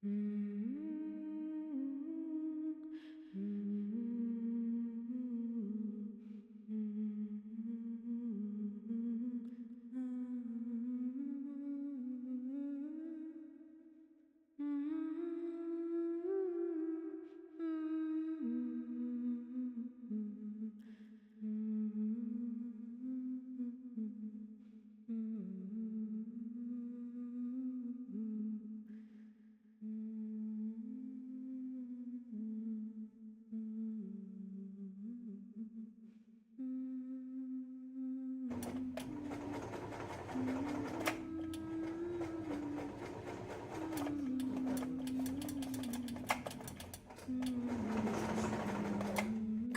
Que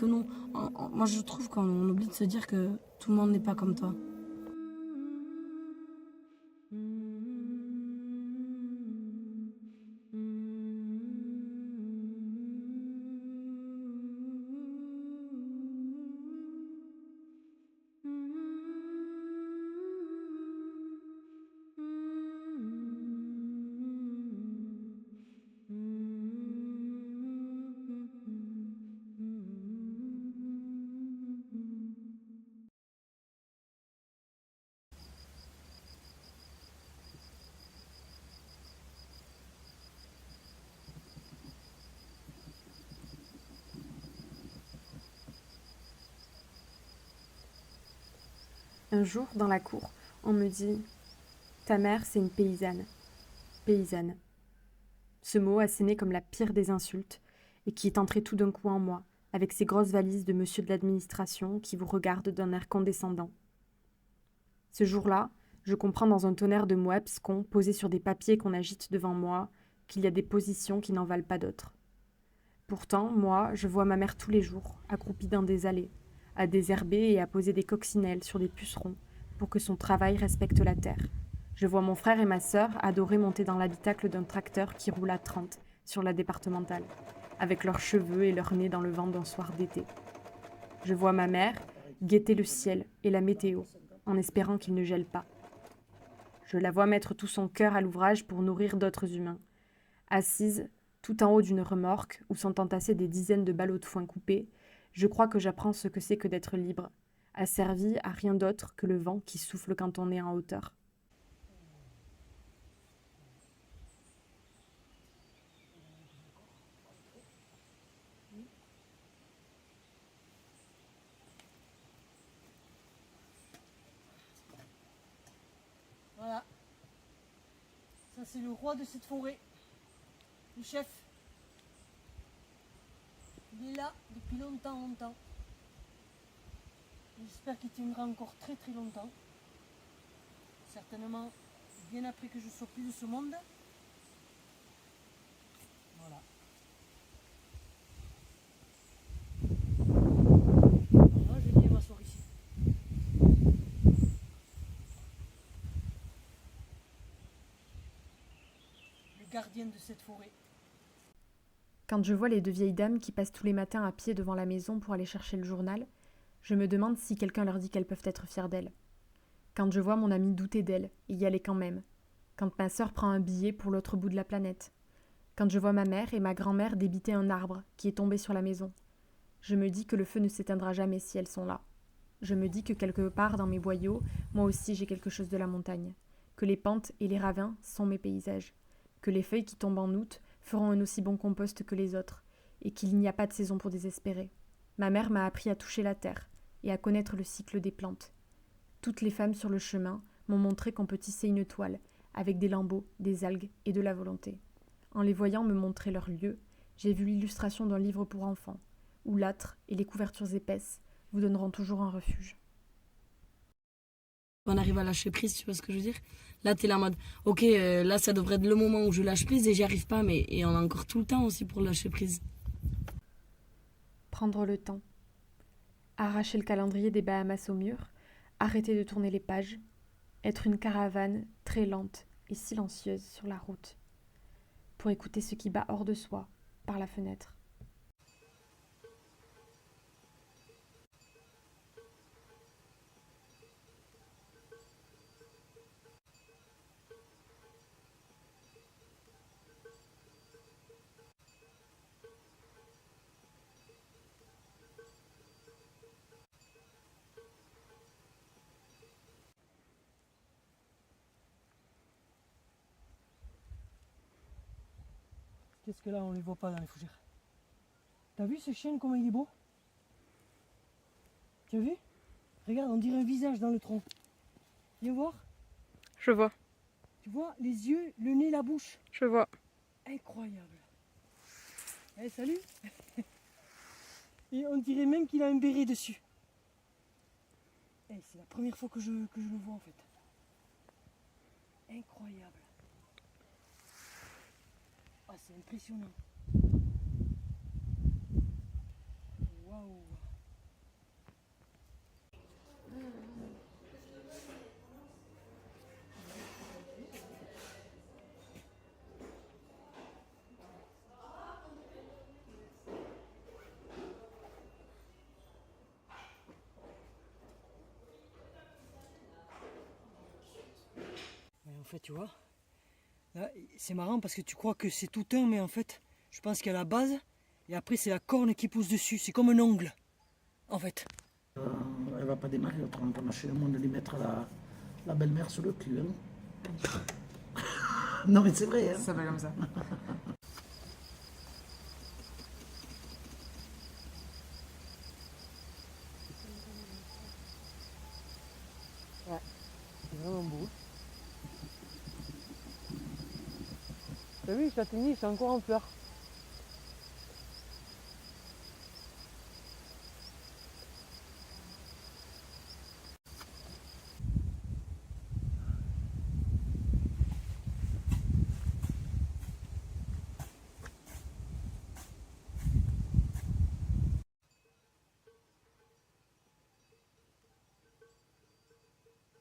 non, moi je trouve qu'on oublie de se dire que tout le monde n'est pas comme toi. Un jour, dans la cour, on me dit « Ta mère, c'est une paysanne. » Paysanne. Ce mot asséné comme la pire des insultes, et qui est entré tout d'un coup en moi, avec ces grosses valises de monsieur de l'administration qui vous regardent d'un air condescendant. Ce jour-là, je comprends dans un tonnerre de mots abscons posés sur des papiers qu'on agite devant moi qu'il y a des positions qui n'en valent pas d'autres. Pourtant, moi, je vois ma mère tous les jours, accroupie dans des allées, à désherber et à poser des coccinelles sur des pucerons pour que son travail respecte la terre. Je vois mon frère et ma sœur adorer monter dans l'habitacle d'un tracteur qui roule à 30 sur la départementale, avec leurs cheveux et leur nez dans le vent d'un soir d'été. Je vois ma mère guetter le ciel et la météo, en espérant qu'il ne gèle pas. Je la vois mettre tout son cœur à l'ouvrage pour nourrir d'autres humains, assise tout en haut d'une remorque où sont entassés des dizaines de ballots de foin coupés, je crois que j'apprends ce que c'est que d'être libre, asservi à rien d'autre que le vent qui souffle quand on est en hauteur. Voilà. Ça, c'est le roi de cette forêt. Le chef. Il est là depuis longtemps, longtemps. J'espère qu'il tiendra encore très très longtemps. Certainement bien après que je sois plus de ce monde. Voilà. Voilà, je viens m'asseoir ici. Le gardien de cette forêt. Quand je vois les deux vieilles dames qui passent tous les matins à pied devant la maison pour aller chercher le journal, je me demande si quelqu'un leur dit qu'elles peuvent être fières d'elles. Quand je vois mon ami douter d'elles et y aller quand même. Quand ma sœur prend un billet pour l'autre bout de la planète. Quand je vois ma mère et ma grand-mère débiter un arbre qui est tombé sur la maison. Je me dis que le feu ne s'éteindra jamais si elles sont là. Je me dis que quelque part dans mes boyaux, moi aussi j'ai quelque chose de la montagne. Que les pentes et les ravins sont mes paysages. Que les feuilles qui tombent en août feront un aussi bon compost que les autres. Et qu'il n'y a pas de saison pour désespérer. Ma mère m'a appris à toucher la terre et à connaître le cycle des plantes. Toutes les femmes sur le chemin m'ont montré qu'on peut tisser une toile avec des lambeaux, des algues et de la volonté. En les voyant me montrer leur lieu, j'ai vu l'illustration d'un livre pour enfants, où l'âtre et les couvertures épaisses vous donneront toujours un refuge. On arrive à lâcher prise, tu vois ce que je veux dire? Là, t'es là en mode, ok, là, ça devrait être le moment où je lâche prise et j'y arrive pas, mais et on a encore tout le temps aussi pour lâcher prise. Prendre le temps. Arracher le calendrier des Bahamas au mur, arrêter de tourner les pages, être une caravane très lente et silencieuse sur la route, pour écouter ce qui bat hors de soi par la fenêtre. Qu'est-ce que là, on les voit pas dans les fougères. T'as vu ce chêne, comment il est beau? Tu as vu? Regarde, on dirait un visage dans le tronc. Viens voir. Je vois, Tu vois, les yeux, le nez, la bouche. je vois. Incroyable. Eh, salut. Et on dirait même qu'il a un béret dessus. Eh, c'est la première fois que je le vois en fait. Incroyable. Ah, c'est impressionnant. Waouh. Mais en fait, tu vois, là, c'est marrant parce que tu crois que c'est tout un, mais en fait, je pense qu'il y a la base et après c'est la corne qui pousse dessus. C'est comme un ongle, en fait. Elle va pas démarrer autrement qu'on a chez le monde de lui mettre la belle-mère sur le cul. Hein. Non mais c'est vrai. Hein. Ça va comme ça. C'est vraiment beau. T'as vu, je t'ai c'est encore en fleurs.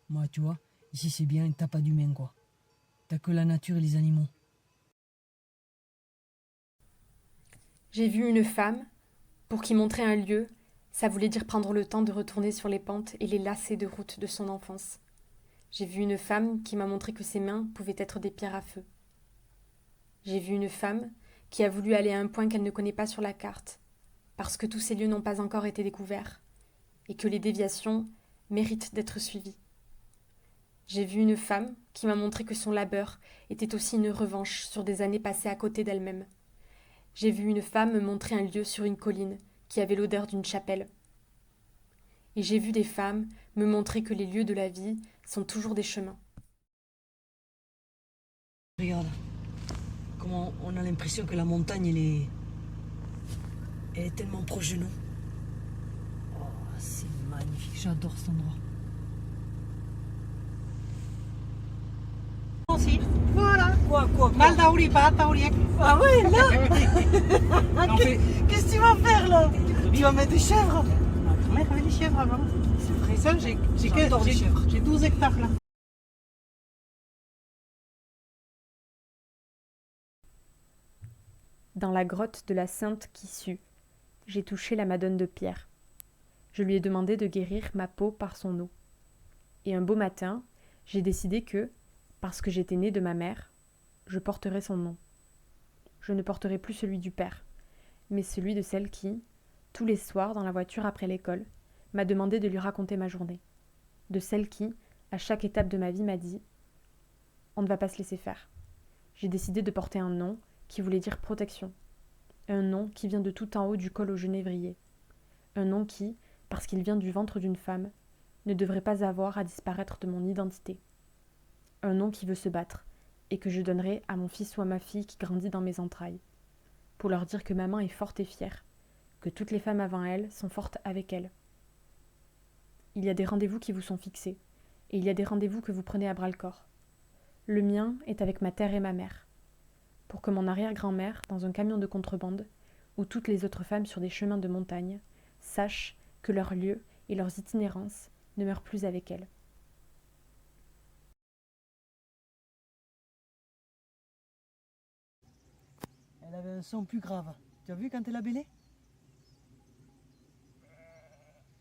Moi, tu vois, ici c'est bien, t'as pas d'humain quoi. T'as que la nature et les animaux. J'ai vu une femme, pour qui montrer un lieu, ça voulait dire prendre le temps de retourner sur les pentes et les lacets de route de son enfance. J'ai vu une femme qui m'a montré que ses mains pouvaient être des pierres à feu. J'ai vu une femme qui a voulu aller à un point qu'elle ne connaît pas sur la carte, parce que tous ces lieux n'ont pas encore été découverts, et que les déviations méritent d'être suivies. J'ai vu une femme qui m'a montré que son labeur était aussi une revanche sur des années passées à côté d'elle-même. J'ai vu une femme me montrer un lieu sur une colline qui avait l'odeur d'une chapelle. Et j'ai vu des femmes me montrer que les lieux de la vie sont toujours des chemins. Regarde, comment on a l'impression que la montagne, elle est tellement proche de nous. Oh, c'est magnifique, j'adore cet endroit. Aussi. Voilà. Quoi Maldaouri, pas Taouriek. Ah ouais, là. Qu'est-ce que tu vas faire là? Tu vas mettre des chèvres? Notre mère avait des chèvres avant. C'est vrai. Ça, J'adore les chèvres. j'ai 12 hectares là. Dans la grotte de la Sainte qui sue, j'ai touché la Madone de pierre. Je lui ai demandé de guérir ma peau par son eau. Et un beau matin, j'ai décidé que, parce que j'étais née de ma mère, je porterai son nom. Je ne porterai plus celui du père, mais celui de celle qui, tous les soirs dans la voiture après l'école, m'a demandé de lui raconter ma journée. De celle qui, à chaque étape de ma vie, m'a dit « On ne va pas se laisser faire ». J'ai décidé de porter un nom qui voulait dire protection. Un nom qui vient de tout en haut du col au genévrier. Un nom qui, parce qu'il vient du ventre d'une femme, ne devrait pas avoir à disparaître de mon identité. Un nom qui veut se battre, et que je donnerai à mon fils ou à ma fille qui grandit dans mes entrailles, pour leur dire que maman est forte et fière, que toutes les femmes avant elle sont fortes avec elle. Il y a des rendez-vous qui vous sont fixés, et il y a des rendez-vous que vous prenez à bras-le-corps. Le mien est avec ma terre et ma mère, pour que mon arrière-grand-mère, dans un camion de contrebande, ou toutes les autres femmes sur des chemins de montagne, sachent que leurs lieux et leurs itinérances ne meurent plus avec elle. Elle avait un son plus grave. Tu as vu quand elle a bêlé?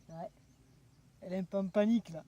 Ouais. Elle est un peu en panique là.